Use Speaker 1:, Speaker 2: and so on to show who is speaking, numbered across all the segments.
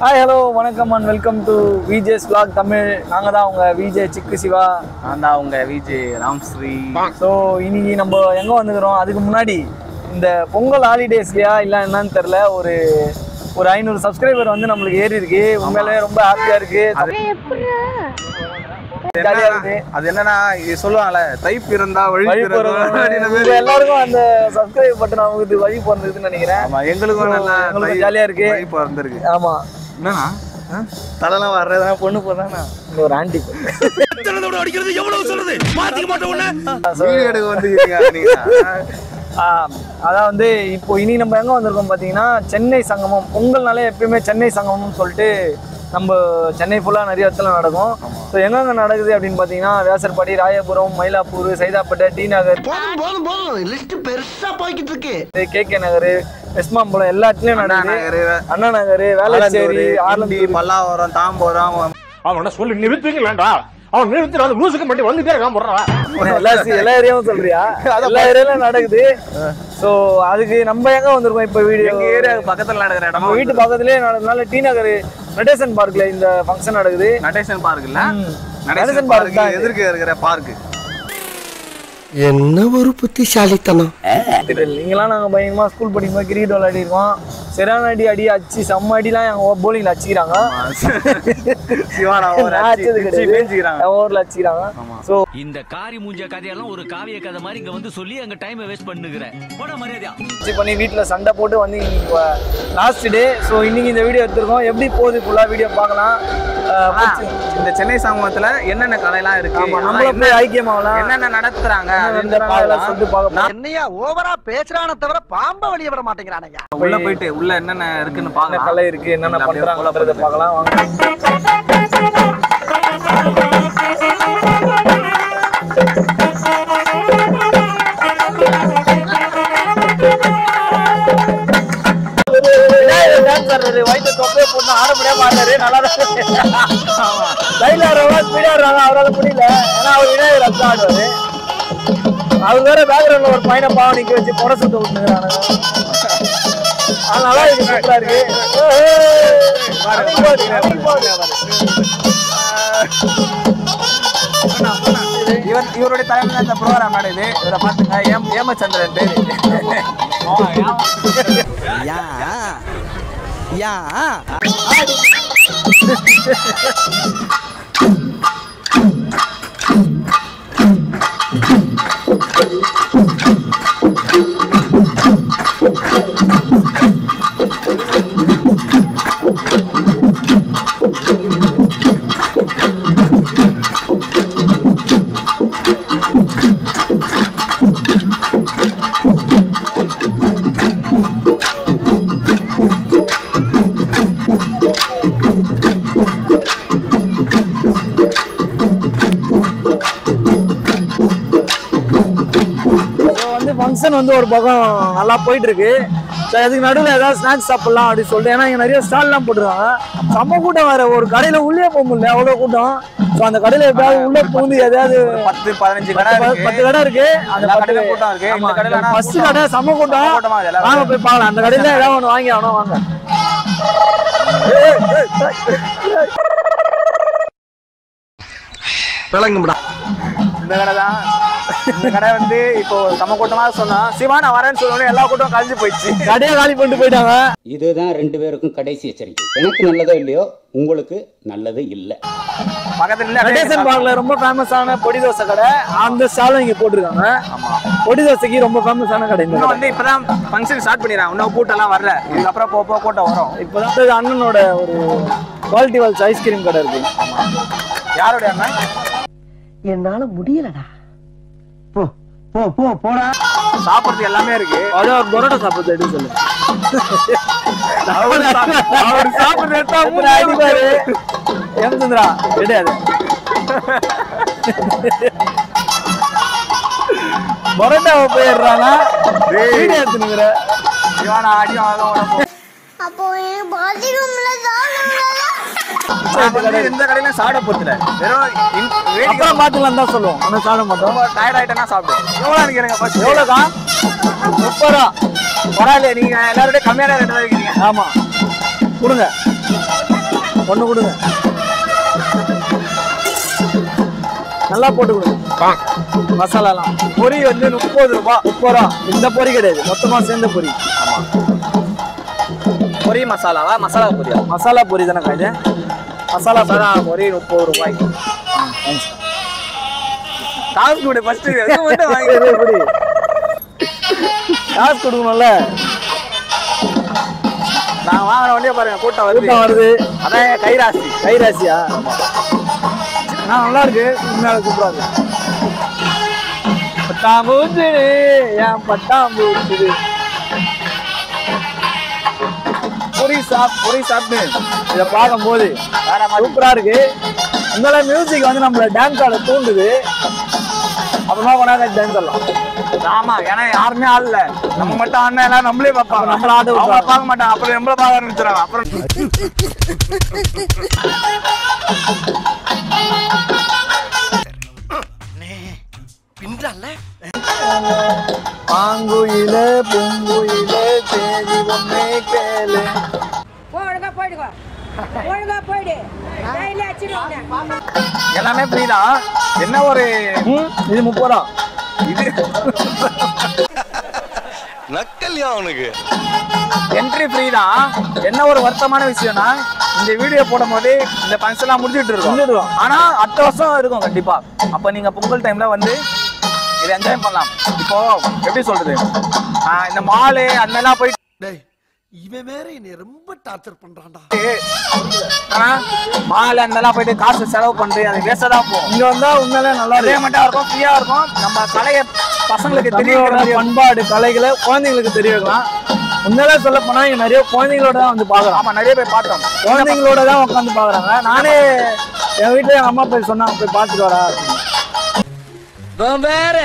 Speaker 1: Hi hello வணக்கம் and welcome to Vijay's vlog Tamil. நாங்கள் தான் உங்கள் விஜே சிக்கு சிவா.
Speaker 2: நான் தான் உங்கள் விஜே ராம்ஸ்ரீ.
Speaker 1: ஸோ இன்னைக்கு நம்ம எங்கே வந்துக்கிறோம், அதுக்கு முன்னாடி இந்த பொங்கல் ஹாலிடேஸ்லையா இல்லை என்னன்னு தெரில, ஒரு 500 சப்ஸ்கிரைபர் வந்து நம்மளுக்கு ஏறி இருக்கு. உண்மையிலே ரொம்ப ஹாப்பியாக இருக்கு, ஜாலியாக இருக்கு.
Speaker 2: அது என்னன்னா சொல்லுவாங்கல்ல, தை பிறந்தா வழி
Speaker 1: எல்லாருக்கும் அந்த சப்ஸ்கிரைப் பட்டன் அவங்களுக்கு வழி பிறந்ததுன்னு நினைக்கிறேன்.
Speaker 2: எங்களுக்கும் நல்லா
Speaker 1: ஜாலியாக இருக்கு.
Speaker 2: பிறந்திருக்கு.
Speaker 1: ஆமா,
Speaker 2: என்னன்னா தலைலாம் வர்றதா பொண்ணு போதானா
Speaker 1: ஒரு ஆண்டி
Speaker 2: அடிக்கிறது எவ்வளவு சொல்றது மாத்திக்க மாட்டோம்.
Speaker 1: அதான் வந்து இப்போ இனி நம்ம எங்கே வந்திருக்கோம் பார்த்தீங்கன்னா, சென்னை சங்கமம். பொங்கல்னாலே எப்பயுமே சென்னை சங்கமம்னு சொல்லிட்டு நம்ம சென்னை ஃபுல்லாக நிறைய இடத்துல நடக்கும். ஸோ எங்கெங்கே நடக்குது அப்படின்னு பார்த்தீங்கன்னா, வேசர்பாடி, ராயபுரம், மயிலாப்பூர், சைதாப்பேட்டை, டி நகர், கே நகர், வெஸ்மாம்பலம் எல்லா இடத்துலையும் நடக்குது. அண்ணா நகர், வேளச்சேரி, ஆலந்தி,
Speaker 2: பல்லாவரம், தாம்பரம்.
Speaker 3: அவன் சொல்லி நிறுத்துவீங்களாண்டா, அவன் நிறுத்தி மூசுக்கு மட்டும் வந்துட்டே இருக்கான் போடுறான்.
Speaker 1: எல்லா ஏரியாவும் சொல்றியா? எல்லா ஏரியாலும் நடக்குது. ஸோ அதுக்கு நம்ம எங்க வந்திருக்கோம் இப்போ வீடியோ,
Speaker 2: எங்க ஏரியா பக்கத்துல நடக்கிற இடம்,
Speaker 1: நம்ம வீட்டு பக்கத்துலேயே நடந்ததுனால டி நகர் நடேசன் பார்க்ல இந்த ஃபங்க்ஷன் நடக்குது.
Speaker 2: நடேசன் பார்க் இல்ல,
Speaker 1: நடேசன் பார்க் தான்
Speaker 2: எதிர்க்க இருக்கிற பார்க்.
Speaker 4: என்ன ஒரு புத்திசாலித்தனம்.
Speaker 1: இங்கெல்லாம் நாங்கள் பயங்கரமாக ஸ்கூல் படிக்கும்போது கிரிக்கெட் விளையாடி இருக்கோம். சரியான அடி அச்சு செம்ம அடிலாம் எங்கள் போலிங்கில் அடிச்சுக்கிறாங்க. ஓவரில் அடிச்சுக்கிறாங்க. ஸோ
Speaker 5: இந்த காரி மூஞ்ச கதையெல்லாம் ஒரு காவிய கதை மாதிரி இங்க வந்து சொல்லி அங்க டைமை வேஸ்ட் பண்ணுகிறேன். போட மரியாதையா
Speaker 1: பண்ணி வீட்டில் சண்டை போட்டு வந்து இன்னைக்கு லாஸ்ட் டே. ஸோ இன்னைக்கு இந்த வீடியோ எடுத்துருக்கோம். எப்படி போகுது ஃபுல்லாக வீடியோ பார்க்கலாம்.
Speaker 2: இந்த சென்னை சமூகத்துல என்னென்ன கலையெல்லாம் இருக்கு,
Speaker 1: நம்மள போய் ஐக்கியமாகலாம்,
Speaker 2: என்னென்ன நடத்துறாங்க
Speaker 4: என்னையா ஓவரா பேசுறான தவிர பாம்ப வெளிய வர மாட்டேங்கிறானயா.
Speaker 2: உள்ள போயிட்டு உள்ள என்னென்ன இருக்குன்னு பாக்கலாம்.
Speaker 1: கலை இருக்கு, என்னென்ன பண்றாங்கன்றத பார்க்கலாம் வாங்க. வயிற்று தொப்பையை போட்டு ஆரம்படியா மாட்டாரு. நல்லா லைன்ல ஸ்பீடா இருக்காங்க, அவரால் முடியல. ஏன்னா அவர் விநாயகர் ரத்தம் ஆடுவாரு. அவர் வேற பேக்ரவுண்ட்ல ஒரு பையனை பாவம் நிக்க வச்சு புட சுத்த விட்டுங்கிறாங்க. நல்லா இருக்கு, சூப்பரா இருக்கு.
Speaker 2: இவருடைய தலைமையில இந்த ப்ரோக்ராம் நடக்குது. இவரை பாத்துங்க, ஏமச்சந்திரன் பேரு.
Speaker 1: ஃபங்க்ஷன் வந்து ஒரு பக்கம் நல்லா போயிட்டு இருக்கு. ஸோ அதுக்கு நடுவில் ஏதாவது ஸ்நாக்ஸ் சாப்பிடலாம் அப்படின்னு சொல்லிட்டு, ஏன்னா இங்கே நிறைய ஸ்டால்லாம் போட்டுருக்காங்க. செம்ம கூட்டம் வேற, ஒரு கடையில் உள்ளே போக முடியல, அவ்வளோ கூட்டம். ஸோ அந்த கடையில் எப்படியாவது உள்ளே பூந்து எதாவது
Speaker 2: 10-15 கடை
Speaker 1: 10 கடை இருக்கு. அந்த
Speaker 2: கடையில கூட்டம் இருக்கு. இந்த கடையில
Speaker 1: ஃபர்ஸ்ட் கடை செம்ம கூட்டம். வாங்க போய் பார்க்கலாம். அந்த கடையில் ஏதாவது ஒன்று வாங்கி ஆகணும். வாங்க.
Speaker 2: இந்த கடை தான். இந்த கடை வந்து இப்போ சம கூட்டமா சொன்னா, சிவா நான் வரேன்னு சொன்னோட எல்லா கூட்டம் கழிஞ்சு போயிடுச்சு.
Speaker 1: கடையை காலி பண்ணிட்டு போயிட்டாங்க.
Speaker 6: இதுதான் 2 பேருக்கும் கடைசி எச்சரிக்கை. எனக்கு நல்லதோ இல்லையோ, உங்களுக்கு நல்லது இல்லை.
Speaker 2: பக்கத்துல
Speaker 1: நடேசன் பார்க்ல ரொம்ப ஃபேமஸான பொடி தோசை கடை, அந்த ஸ்டாலும் இங்க போட்டிருக்காங்க. பொடி தோசைக்கு ரொம்ப ஃபேமஸான கடை.
Speaker 2: இன்னும் வந்து இப்பதான் ஃபங்க்ஷன் ஸ்டார்ட் பண்ணிடுறாங்க, இன்னும் கூட்டம்லாம் வரல. இதுக்கப்புறம் போக கூட்டம் வரும்.
Speaker 1: இப்போதான் அண்ணனோட ஒரு குவாலிட்டி வால்ஸ் ஐஸ்கிரீம் கடை இருக்கு.
Speaker 2: யாரோட அண்ணன்?
Speaker 4: என்னால முடியலடா. போ போ போ போடா.
Speaker 2: சாப்பிடுறது எல்லாமே இருக்கு.
Speaker 1: அதான் பரோட்டா சாப்பிடுறது எடுத்து சொல்லு. அவர் சாப்பிடுறது அடிப்பாரு. ஏமச்சந்திரா கிடையாது. பரோட்டாவை போயிடுறாங்க. வீடியோ எடுத்துனுங்கிற
Speaker 2: இவனா அடி வாங்க.
Speaker 7: அப்போ பாத்ரூம்ல
Speaker 2: இந்த கடையில சாப்பிட போறதுல
Speaker 1: வெறும் பாத்துலாம் தான் சொல்லுவோம். ஆனா சாப்பிட மாட்டோம்.
Speaker 2: டயர்ட் ஆயிட்டேன்னா சாப்பிடுவோம். எவ்வளவு நினைக்கிறீங்க ஃபர்ஸ்ட்?
Speaker 1: எவ்வளோக்கா? 30 ரூபா.
Speaker 2: பரவாயில்ல, நீங்க எல்லாரோட கம்மியான ரேட் தான் இருக்கீங்க.
Speaker 1: ஆமா கொடுங்க. ஒன்று கொடுங்க, நல்லா போட்டு கொடுங்க மசாலாலாம். பொரி வந்து 30 ரூபா. 30 ரூபா இந்த பொரி கிடையாது, மொத்தமா சேர்ந்த பொரி.
Speaker 2: பொரி மசாலாவா? மசாலா பொரியா?
Speaker 1: மசாலா பொரி தானே காய்ச்சி, மசாலா பொரி 30 ரூபாய்க்கு.
Speaker 2: காசு கொடு ஃபர்ஸ்ட்.
Speaker 1: எப்படி காசு கொடுக்கணும்ல?
Speaker 2: நான் வாங்கின வண்டியை பாருங்க, கூட்டம்
Speaker 1: வருது.
Speaker 2: அதான் கைராசி.
Speaker 1: கைராசியா? நல்லா இருக்கு, உண்மையால சூப்பரா இருக்கு. பட்டாம்பூச்சி ஏன் பட்டாம்பூச்சி. பொரி சாப்பிட்டு இதை பார்க்கும்போது வேற சூப்பரா இருக்கு. உங்களோட மியூசிக் வந்து நம்மள டான்ஸ் ஆட தூண்டுது. அப்புறமா கொண்டாந்து டான்ஸ் ஆடலாம்.
Speaker 2: ஆமா, ஏன்னா யாருமே ஆடல, நம்ம மட்டும் ஆடினா எல்லாம் நம்மளே பார்ப்பாங்க.
Speaker 1: நம்மள ஆட
Speaker 2: பார்க்க மாட்டாங்க, அப்புறம் நம்மள பார்க்க ஆரம்பிச்சிடறாங்க. அப்புறம்
Speaker 1: பாங்குயில பூங்குயில தேதி ஒன்னே கேளு.
Speaker 2: எல்லாமே ஃப்ரீ தான். என்ன ஒரு
Speaker 1: இது 30 ரூபா.
Speaker 2: இது
Speaker 8: நக்கல்யா அவனுக்கு.
Speaker 2: என்ட்ரி ஃப்ரீ தான். என்ன ஒரு வருத்தமான விஷயம்னா, இந்த வீடியோ போடும் போது இந்த ஃபங்க்ஷன் எல்லாம் முடிஞ்சிட்டு இருக்கும். ஆனா அடுத்த வருஷம் இருக்கும் கண்டிப்பா. அப்ப நீங்க பொங்கல் டைம்ல வந்து இதை என்ஜாய் பண்ணலாம். இப்போ எப்படி சொல்றது, இந்த மாலு அந்த எல்லாம் போயிட்டு
Speaker 4: இவன் வேற என்னை ரொம்ப டார்ச்சர் பண்றான்டா.
Speaker 2: மாலு அந்த எல்லாம் போயிட்டு காசு செலவு பண்றது அது வேஸ்டா தான் போகும்.
Speaker 1: இங்க வந்தா உண்மையிலே நல்லா
Speaker 2: என்ஜாய்மெண்டா இருக்கும், ஃப்ரீயா இருக்கும். நம்ம கலையை பசங்களுக்கு
Speaker 1: தெரிய, பண்பாடு கலைகளை குழந்தைங்களுக்கு தெரிய வைக்கலாம். உண்மையிலே சொல்ல போனா இங்க நிறைய குழந்தைங்களோட தான் வந்து பாக்குறோம்.
Speaker 2: ஆமா, நிறைய பேர் பார்த்தோம்,
Speaker 1: குழந்தைங்களோட தான் உட்காந்து பாக்குறாங்க. நானே என் வீட்டுல எங்க அம்மா போய் சொன்னாங்க, போய் பார்த்துட்டு வரா.
Speaker 4: வேற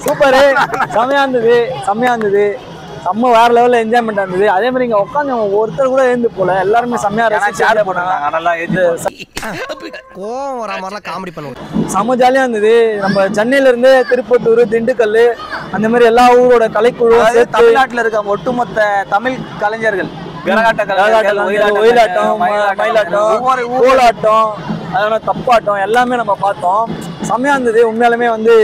Speaker 1: சூப்பரு, செம்மையா இருந்தது, செம்மையா இருந்தது. செம்ம வேற லெவல்ல என்ஜாய்மெண்ட் இருந்தது. அதே மாதிரி இங்க உட்காந்து ஒருத்தர் கூட எழுந்து போல, எல்லாருமே செம்மையா ரசிச்சு போனாங்க.
Speaker 2: நல்லா
Speaker 4: கோவம் வர மாதிரிலாம் காமெடி பண்ணுவோம்.
Speaker 1: செம்ம ஜாலியா இருந்தது. நம்ம சென்னையில இருந்து திருப்பத்தூர், திண்டுக்கல் அந்த மாதிரி எல்லா ஊரோட கலைக்குழுவும்
Speaker 2: தமிழ்நாட்டுல இருக்க ஒட்டுமொத்த தமிழ் கலைஞர்கள்,
Speaker 1: ஒயிலாட்டம், மயிலாட்டம், கோலாட்டம், அதனால தப்பாட்டம் எல்லாமே நம்ம பார்த்தோம். செம்மையா இருந்தது. உண்மையாலுமே வந்து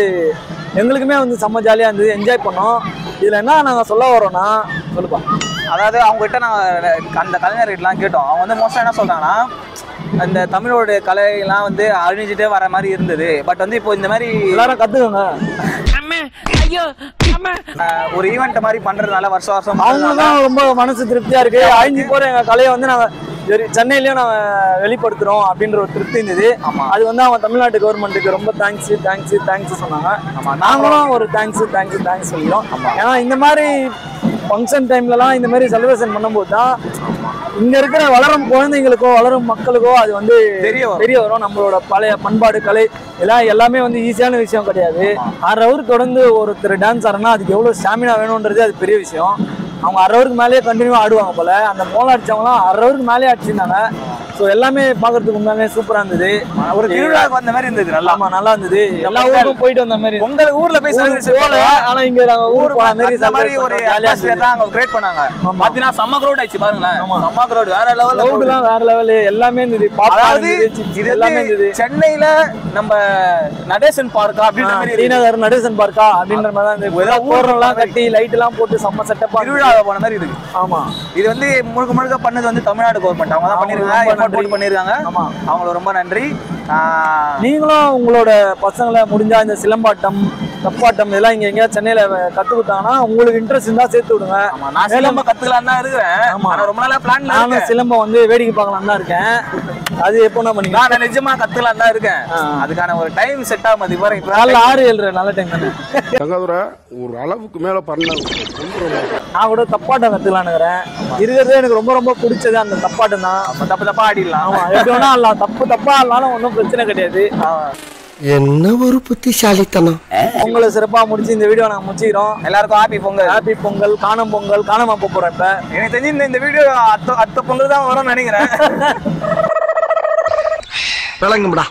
Speaker 1: எங்களுக்குமே வந்து செம்ம ஜாலியா இருந்தது, என்ஜாய் பண்ணோம். இதுல என்ன நாங்க சொல்ல வரோம்னா, சொல்லுப்பா.
Speaker 2: அதாவது அவங்ககிட்ட நாங்கள் அந்த கலைஞர்கிட்டலாம் கேட்டோம். அவங்க வந்து மோஸ்ட்டாக என்ன சொல்கிறாங்கன்னா, அந்த தமிழோட கலையெல்லாம் வந்து அழிஞ்சிட்டே வர மாதிரி இருந்தது. பட் வந்து இப்போ இந்த மாதிரி
Speaker 1: எல்லாரும் கற்றுக்கோங்க.
Speaker 2: ஒரு ஈவெண்ட் மாதிரி பண்ணுறதுனால வருஷம் வருஷம்
Speaker 1: அவங்க தான் ரொம்ப மனசு திருப்தியாக இருக்குது. அழிஞ்சு போகிற எங்கள் கலையை வந்து நாங்கள் சென்னையிலயும் நாங்கள் வெளிப்படுத்துகிறோம் அப்படின்ற ஒரு திருப்தி இருந்தது. அது வந்து அவங்க தமிழ்நாட்டு கவர்மெண்ட்டுக்கு ரொம்ப தேங்க்ஸ் சொன்னாங்க. நாங்களும் ஒரு தேங்க்ஸ் சொல்லிடும். ஏன்னா இந்த மாதிரி ஃபங்க்ஷன் டைம்லலாம் இந்த மாதிரி செலிப்ரேஷன் பண்ணும்போது தான் இங்கே இருக்கிற வளரும் குழந்தைங்களுக்கோ வளரும் மக்களுக்கோ அது வந்து தெரிய வரும். நம்மளோட பழைய பண்பாடு கலை எல்லாமே வந்து ஈஸியான விஷயம் கிடையாது. 6 ஹவர் தொடர்ந்து ஒருத்தர் டான்ஸ் ஆடுறனா அதுக்கு எவ்வளோ ஸ்டாமினா வேணுன்றது அது பெரிய விஷயம். அவங்க 6 ஹவருக்கு மேலேயே கண்டினியூவாக ஆடுவாங்க போல. அந்த மோளம் அடிச்சவங்களாம் 6 ஹவருக்கு மேலே அடிச்சிருந்தாங்க. ஸோ எல்லாமே பார்க்கறதுக்கு உண்மையாவே சூப்பராக இருந்தது. ஒரு திருவிழாவுக்கு வந்த மாதிரி இருந்தது. நல்லா இருந்தது. எல்லா ஊருக்கும் போயிட்டு வந்த மாதிரி. உங்க ஊர்ல போய் போல, ஆனால் இங்கே நாங்கள் ஊர் போன மாதிரி ஒரு ஜாலியாக தான் அவங்க கிரியேட் பண்ணாங்க. பார்த்தீங்கன்னா செம்ம க்ரௌட் ஆயிடுச்சு பாருங்களேன். செம்ம க்ரௌட் வேற லெவல். க்ரௌட்லாம் வேற லெவல். எல்லாமே இருந்தது. அதாவது இது எல்லாமே இருந்தது. சென்னையில நம்ம நடேசன் பார்க்கா அப்படின்ற மாதிரி, ஸ்ரீநகர் நடேசன் பார்க்கா அப்படின்ற மாதிரி தான் இருந்தது. போர்லாம் கட்டி லைட் எல்லாம் போட்டு செம்ம செட்டப்பா திருவிழா போன மாதிரி இருக்கு. ஆமா, இது வந்து முழுக்க பண்ணது வந்து தமிழ்நாடு கவர்மெண்ட். அவங்க தான் பண்ணிருக்காங்க, எஃபோர்ட் பண்ணிருக்காங்க. ஆமா, அவங்களுக்கு ரொம்ப நன்றி. நீங்களும் உங்களோட பசங்களை முடிஞ்சா இந்த சிலம்பாட்டம், தப்பாட்டம் இதெல்லாம் இங்க எங்கேயா சென்னையில கத்து கொடுத்தாங்கன்னா உங்களுக்கு இன்ட்ரெஸ்ட் இருந்தா சேர்த்து விடுங்க. நான் சிலம்பம் கத்துக்கலாம் தான் இருக்கிறேன். ரொம்ப நாளா பிளான். நானும் சிலம்பம் வந்து வேடிக்கை பார்க்கலாம் தான் இருக்கேன். அது எப்போ பண்ணிக்கலாம். நான் நிஜமா கத்துக்கலாம் தான் இருக்கேன். அதுக்கான ஒரு டைம் செட் ஆகும். அது வரை இப்ப 6-7 நல்ல டைம் தானே.
Speaker 3: ஒரு அளவுக்கு மேல பண்ண
Speaker 1: நான் கூட தப்பாட்டம் கத்துக்கலான்னு இருக்கிறது. எனக்கு ரொம்ப பிடிச்சது அந்த தப்பாட்டம் தான். தப்பா ஆடிடலாம். ஆமா, எப்படி வேணா ஆடலாம். தப்பா ஆடலாம், ஒன்றும் பிரச்சனை கிடையாது.
Speaker 4: என்ன ஒரு புத்திசாலித்தனம்.
Speaker 1: பொங்கலை சிறப்பாக முடிச்சு இந்த வீடியோ நாங்கள் முடிச்சுக்கிறோம். எல்லாருக்கும் ஹாப்பி பொங்கல். காணும் பொங்கல் காணாம போறேன். இப்ப எனக்கு தெரிஞ்சு இந்த வீடியோ அடுத்த பொங்கல் தான் வரும்னு நினைக்கிறேன்.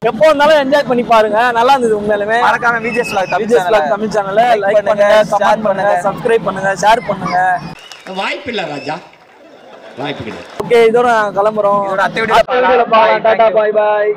Speaker 1: எப்போ இருந்தாலும் என்ஜாய் பண்ணி பாருங்க. நல்லா இருந்தது உண்மையிலுமே. மறக்காம விஜேஸ் வ்ளாக் தமிழ் சேனலை லைக் பண்ணுங்க, கமெண்ட் பண்ணுங்க, சப்ஸ்கிரைப் பண்ணுங்க, ஷேர் பண்ணுங்க.
Speaker 6: வாய்ப்பில்லை ராஜா, வாய்ப்பு.
Speaker 1: ஓகே, இதோட நாங்கள் கிளம்புறோம். டாடா பாய் பாய்.